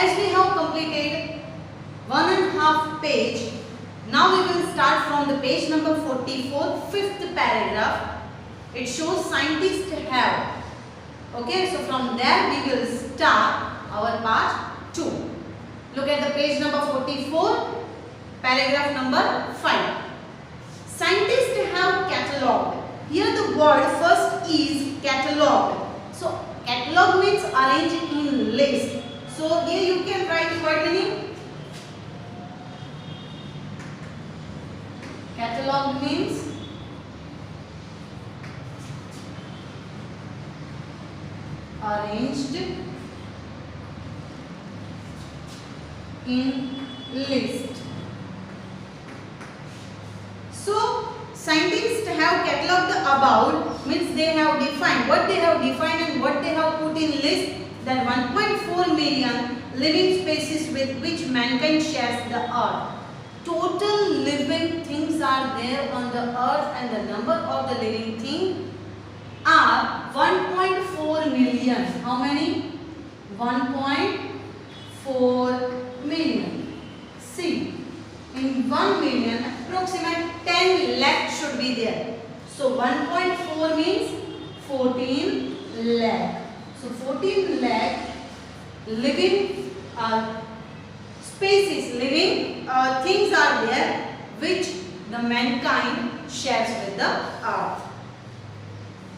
As we have completed 1.5 page, now we will start from the page number 44, fifth paragraph. It shows scientists have. Okay, so from there we will start our part 2. Look at the page number 44, paragraph number 5. Scientists have catalogued. Here the word first is catalogued. So catalog means arrange in list. So here you can write word meaning. Catalog means arranged in list. So scientists have catalogued the above means they have defined what they have defined and what they have put in list, that 1.4 million living species with which mankind shares the earth. Total living things are there on the earth and the number of the living things are 1.4 million. How many? 1.4 million. See, in 1 million approximate 10 lakh should be there. So 1.4 means 14 lakh. So 14 lakh living species, living things are there which the mankind shares with the earth.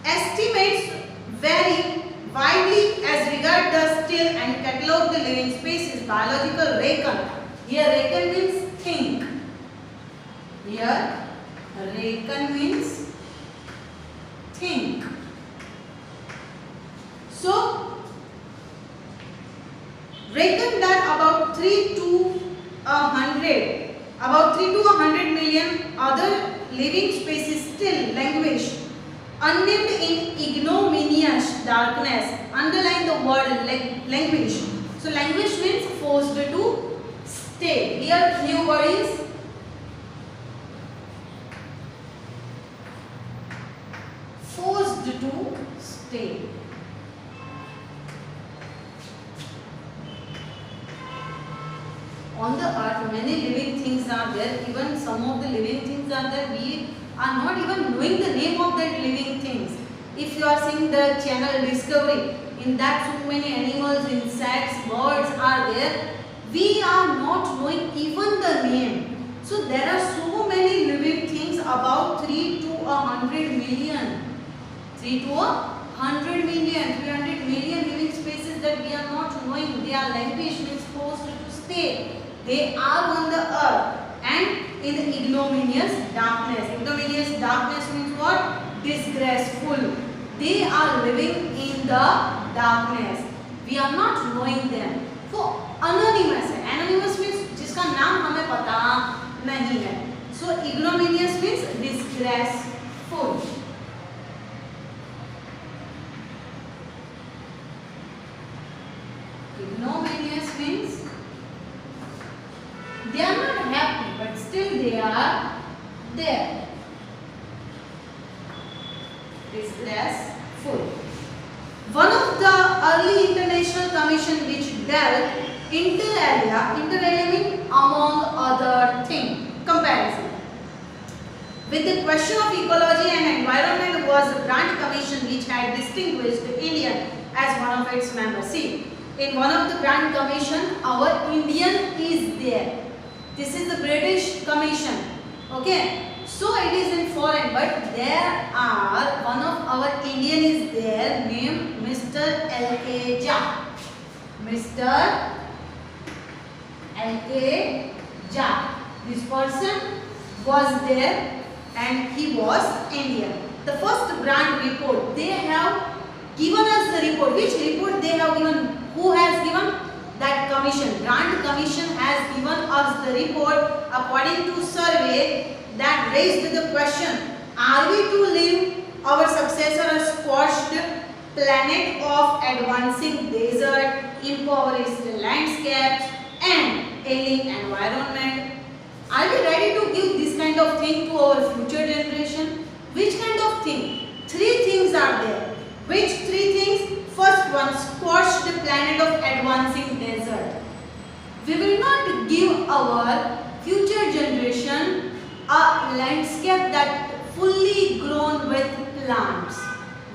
Estimates vary widely as regard the still and catalog the living species. Biological reckon. Here reckon means think. Here reckon means think. So reckon that about 3 to 100 million other living species still languish unnamed in ignominious darkness. Underline the word languish. So languish means forced to stay. Here new word is forced to stay. On the earth many living things are there. Even some of the living things are there, we are not even knowing the name of that living things. If you are seeing the channel Discovery, in that so many animals, insects, birds are there, we are not knowing even the name. So there are so many living things, about 3 to 100 million. 3 to 100 million, 300 million living species that we are not knowing. They are languish means forced to stay. They are on the earth and in the ignominious darkness. Ignominious darkness means what? Disgraceful. They are living in the darkness. We are not knowing them. So anonymous है. Anonymous means जिसका नाम हमें पता नहीं है. So ignominious means disgraceful. Ignominious means they are not happy, but still they are there. Disgraceful. One of the early international commission which dealt inter alia means among other things, comparison. With the question of ecology and environment was the Grant Commission which had distinguished India as one of its members. See, in one of the Grant Commission, our Indian is there. This is the British Commission. Okay. So it is in foreign, but there are one of our Indian is there named Mr. L.K. Jha. Mr. L.K. Jha. This person was there and he was Indian. The first Grant report, they have given us the report. Which report they have given? Who has given? That commission. Grant Commission has given us the report according to survey that raised the question, are we to leave our successor a squashed planet of advancing desert, impoverished landscapes and ailing environment? Are we ready to give this kind of thing to our future generation? Which kind of thing? 3 things are there. Which 3 things? First one, squashed planet of advancing desert. give our future generation a landscape that fully grown with plants.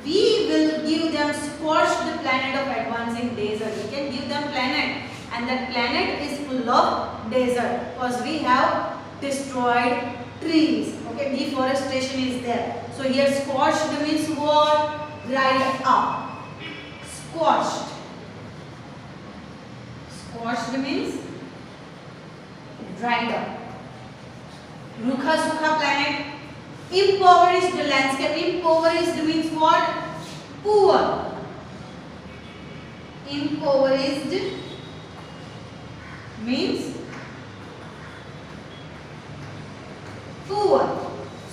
We will give them scorched planet of advancing desert. We can give them planet, and that planet is full of desert because we have destroyed trees. Okay, deforestation is there. So here scorched means what? Dried up. Scorched. Scorched means dried up. Rukha sukha planet. Impoverished landscape. Impoverished means what? Poor. Impoverished means poor.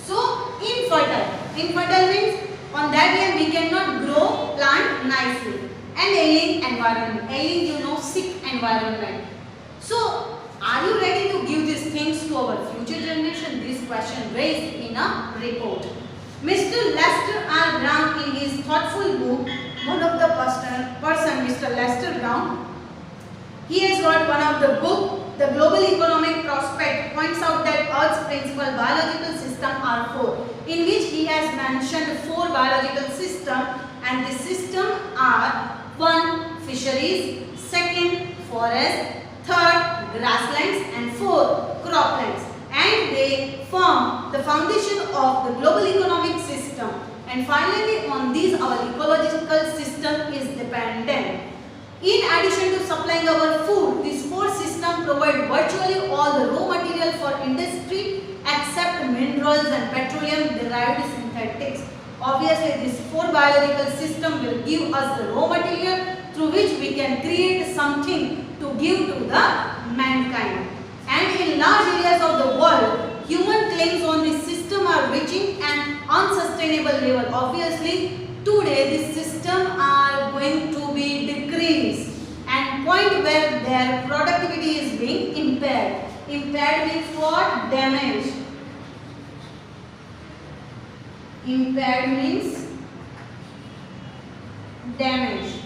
So infertile. Infertile means on that land we cannot grow plant nicely. And ailing environment. Ailing, you know, sick environment. So are you ready to give these things to our future generation? This question raised in a report. Mr. Lester R. Brown, in his thoughtful book, one of the person, Mr. Lester Brown, he has got one of the book, The Global Economic Prospect, points out that Earth's principal biological system are four, in which he has mentioned four biological systems, and the system are: 1. Fisheries, 2. Forest, 3rd grasslands, and 4th croplands, and they form the foundation of the global economic system. And finally, on these our ecological system is dependent. In addition to supplying our food, these four systems provide virtually all the raw material for industry except minerals and petroleum derived synthetics. Obviously, this four biological system will give us the raw material through which we can create something to give to the mankind. And in large areas of the world, human claims on this system are reaching an unsustainable level. Obviously, today this system are going to be decreased and point where their productivity is being impaired. Impaired means what? Damaged. Impaired means damaged.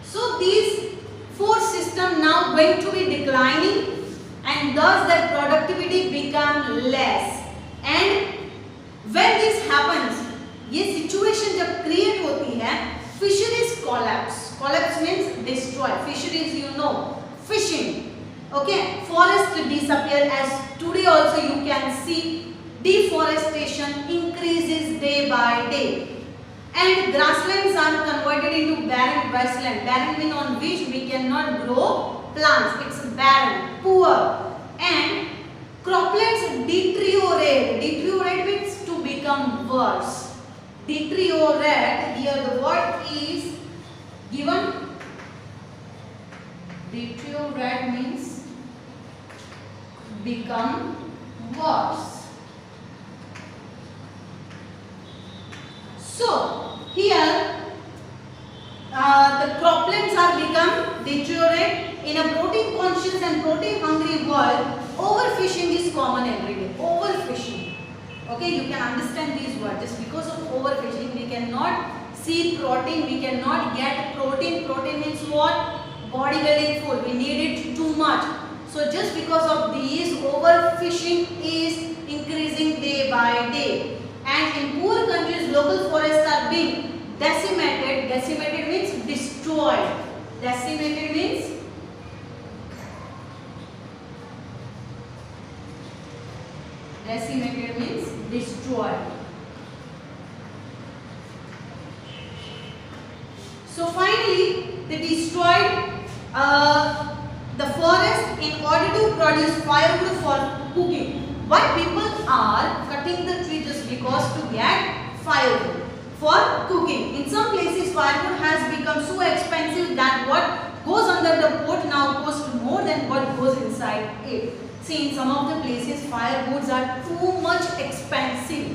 So these four systems now going to be declining, and thus their productivity become less. And when this happens, ये situation जब create होती है, fisheries collapse. Collapse means destroy. Fisheries, you know, fishing. Okay, forest disappear, as today also you can see deforestation increases day by day. And grasslands are converted into barren wasteland. Barren means on which we cannot grow plants. It's barren, poor. And croplands deteriorate. Deteriorate means to become worse. Deteriorate, here the word is given. Deteriorate means become worse. So here the croplands are become deteriorate. In a protein conscious and protein hungry world, overfishing is common every day. Overfishing. Okay, you can understand these words. Just because of overfishing, we cannot see protein, we cannot get protein. Protein means what? Body building food. We need it too much. So just because of these, overfishing is increasing day by day. And in poor countries, local forests are being decimated. Decimated means destroyed. Decimated means destroyed. So finally, they destroyed the forest in order to produce firewood for cooking. Why people are cutting the tree? Just because to get firewood for cooking. In some places, firewood has become so expensive that what goes under the pot now costs more than what goes inside it. See, in some of the places, firewoods are too much expensive.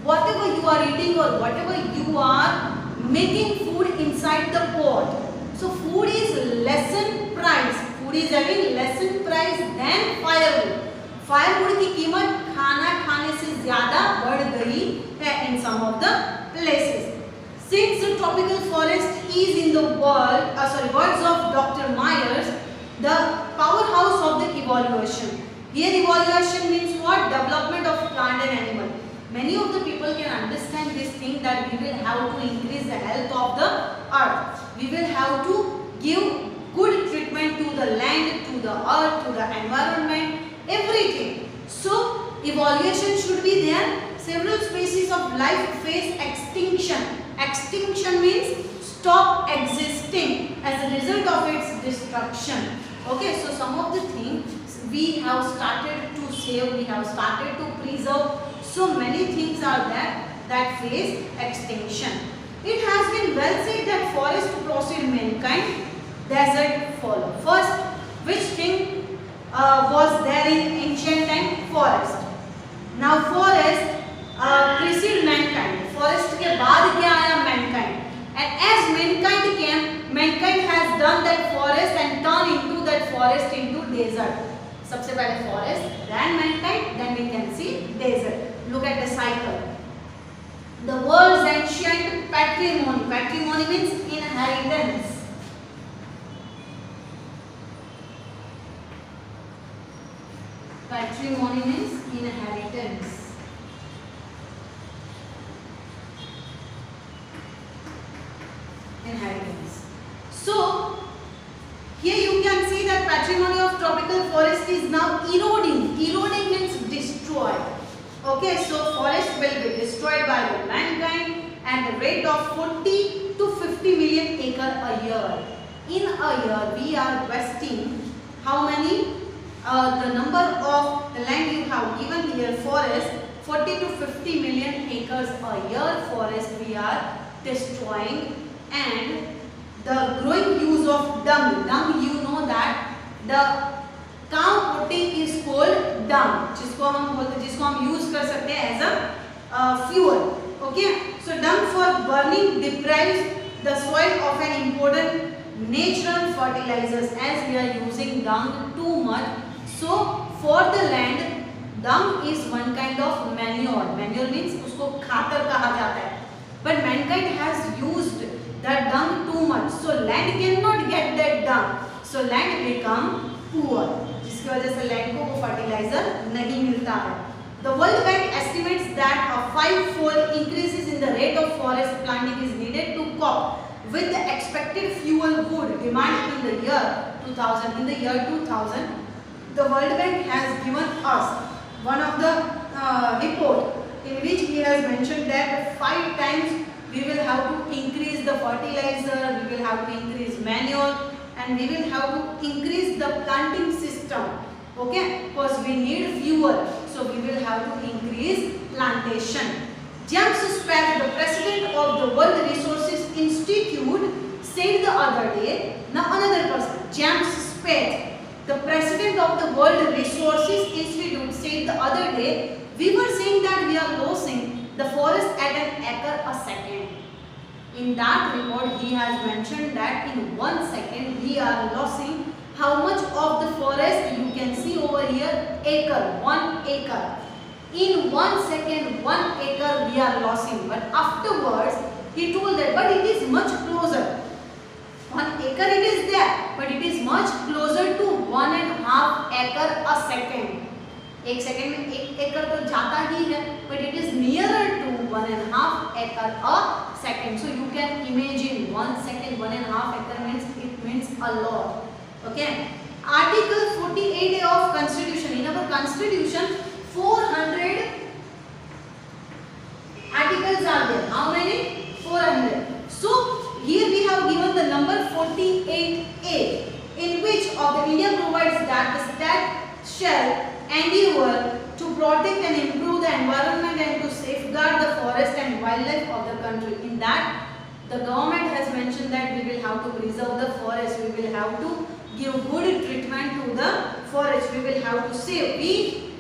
Whatever you are eating or whatever you are making food inside the pot. So food is less in price. Food is having less in price than firewood. Firewood की कीमत खाना खाने से ज़्यादा बढ़ गई है in some of the places. Since the tropical forest is in the world, words of Dr. Myers, the powerhouse of the evaluation. Here evaluation means what? Development of plant and animal. Many of the people can understand this thing that we will have to increase the health of the earth. We will have to give good treatment to the land, to the earth, to the environment, everything. So evaluation should be there. Several species of life face extinction. Extinction means stop existing as a result of its destruction. Okay, so some of the things we have started to save, we have started to preserve. So many things are there that face extinction. It has been well said that forest precede mankind, desert follow. First, which thing was there in ancient time? Forest. Now forest precede mankind. Forest के बाद क्या आया? Mankind. And as mankind came, mankind has done that forest and turned into that forest into desert. सबसे पहले forest, then mankind, then we can see desert. Look at the cycle. The world's ancient patrimony. Patrimony means inheritance. Patrimony means inheritance. Inheritance. So here you can see that patrimony of tropical forest is now eroding. Eroding means destroyed. Okay, so forest will be destroyed by the mankind at the rate of 40 to 50 million acre a year. In a year, we are wasting how many? The number of the land you have given here, forest, 40 to 50 million acres a year forest we are destroying. And the growing use of dung. Dung, you know that the cow putting is called dung, जिसको हम use कर सकते हैं as a fuel. Okay, so dung for burning deprives the soil of an important natural fertilizers, as we are using dung too much. So for the land, dung is one kind of manure. Manure means उसको खातर कहा जाता है. But mankind has used that dung too much, so land cannot get that dung. So land become poor, जिसकी वजह से land को वो fertilizer नहीं मिलता है. The World Bank estimates that a 5-fold increases in the rate of forest planting is needed to cope with the expected fuel wood demand in the year 2000. In the year 2000, the World Bank has given us one of the report in which he has mentioned that 5 times we will have to increase the fertilizer, we will have to increase manure, and we will have to increase the planting system. Okay, because we need fuel, so we will have to increase plantation. James Spath, the president of the World Resources Institute, said the other day, now another person, James Spath, the president of the World Resources Institute, said the other day, we were saying that we are losing the forest at an acre a second. In that report, he has mentioned that in 1 second we are losing how much of the forest? You can see over here, acre, 1 acre. In 1 second, 1 acre we are losing. But afterwards, he told that, but it is much closer. 1 acre it is there, but it is much closer to 1.5 acre a second. 1 second में 1 acre तो जाता ही है, but it is nearer to 1.5 acre a second. So you can imagine 1 second, 1.5 acre means it means a lot. Okay. Article 48A of Constitution. In our Constitution, 400 articles are there. How many? 400. So here we have given the number 48A, in which of the India provides that the state shall endeavor to protect and improve the environment and to safeguard the forest and wildlife of the country. In that, the government has mentioned that we will have to preserve the forest, we will have to give good treatment to the forest, we will have to save. We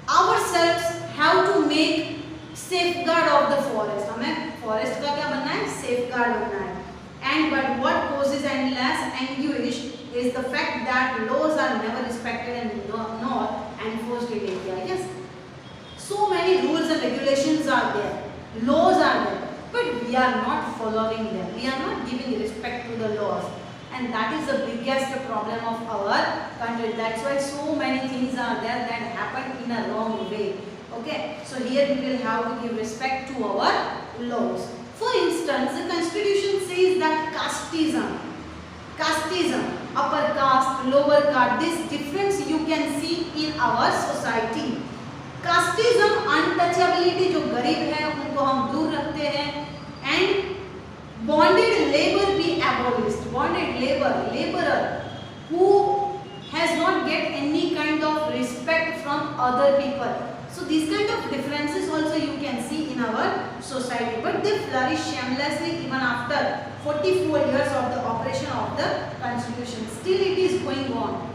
ourselves have to make safeguard of the forest. हमें forest का क्या बनना है? Safeguard बनना है. And but what causes endless anguish is the fact that laws are never respected and nor enforced in India. Yes, so many rules and regulations are there, laws are there, but we are not following them. We are not giving respect to the laws. and that is the biggest problem of our country. That's why so many things are there that happen in a wrong way. Okay, so here we will have to give respect to our laws. For instance, the constitution says that casteism, upper caste, lower caste, this difference you can see in our society. Casteism, untouchability, जो गरीब है उनको हम दूर रखते हैं, and bonded labour be abolished. Bonded labourer who has not get any kind of respect from other people. So these kind of differences also you can see in our society, but they flourish shamelessly even after 44 years of the operation of the constitution. Still it is going on.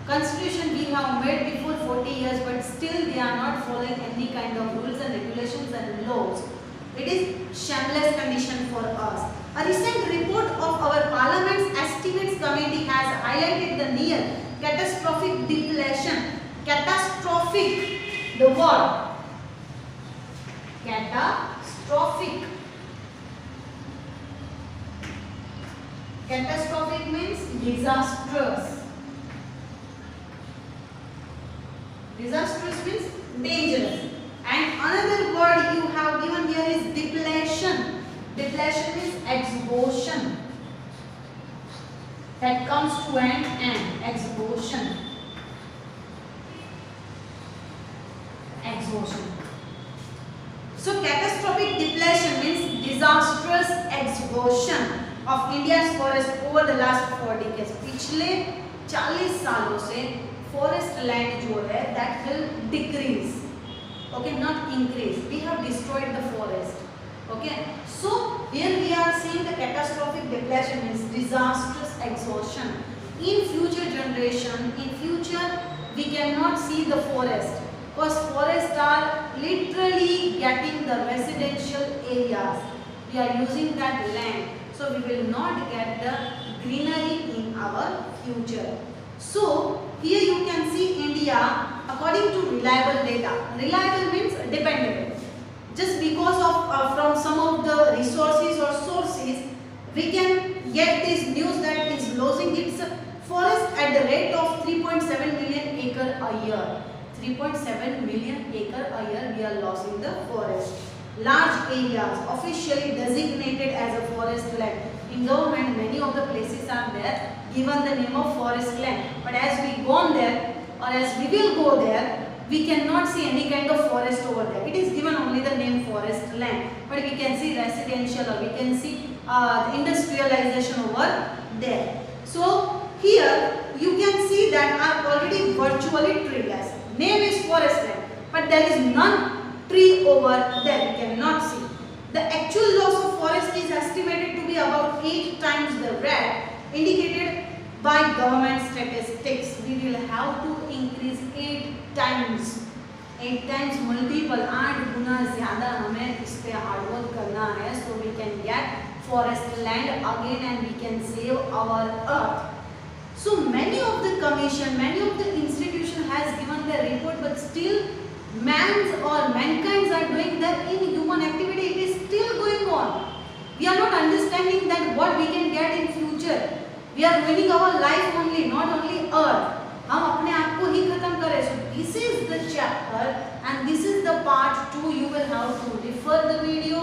Constitution we have made before 40 years, but still they are not following any kind of rules and regulations and laws. It is shameless condition for us. A recent report of our Parliament's Estimates Committee has highlighted the near catastrophic depletion. Catastrophic, the word catastrophic. Catastrophic means disastrous. Disastrous means dangerous. And another word you have given here is depletion. Depletion means exhaustion. That comes to an end. Exhaustion. So catastrophic depletion means disastrous exhaustion of India's forest over the last 4 decades. पिछले 40 सालों से forest land जो है that will decrease, okay, not increase. We have destroyed the forest. Okay, so here we are seeing the catastrophic depletion means disastrous exhaustion. In future generation, in future we cannot see the forest because forests are literally getting the residential areas. We are using that land, so we will not get the greenery in our future. So here you can see India according to reliable data. Reliable means dependable. Just because of from some of the resources or sources, we can get this news that it is losing its forest at the rate of 3.7 million acre a year. 3.7 million acre a year we are losing the forest. Large areas officially designated as a forest land. In government, many of the places are there given the name of forest land, but as we gone there or as we will go there, we cannot see any kind of forest over there. It is given only the name forest land, but we can see residential or we can see industrialization over there. So here you can see that are already virtually treeless. Name is forest land, but there is none tree over there. We cannot see. The actual loss of forest is estimated to be about 8 times the rate indicated by government statistics. We will have to increase 8 times multiple 8 गुना ज़्यादा हमें इस पे hard work करना है, so we can get forest land again and we can save our earth. So many of the commission, many of the institution has given their report, but still mankind are doing that inhuman activity. It is still going on. We are not understanding that what we can get in future. We are ruining our life only, not only earth. हम अपने आप को ही खत्म करें. So this is the chapter and this is the part 2. You will have to refer the video.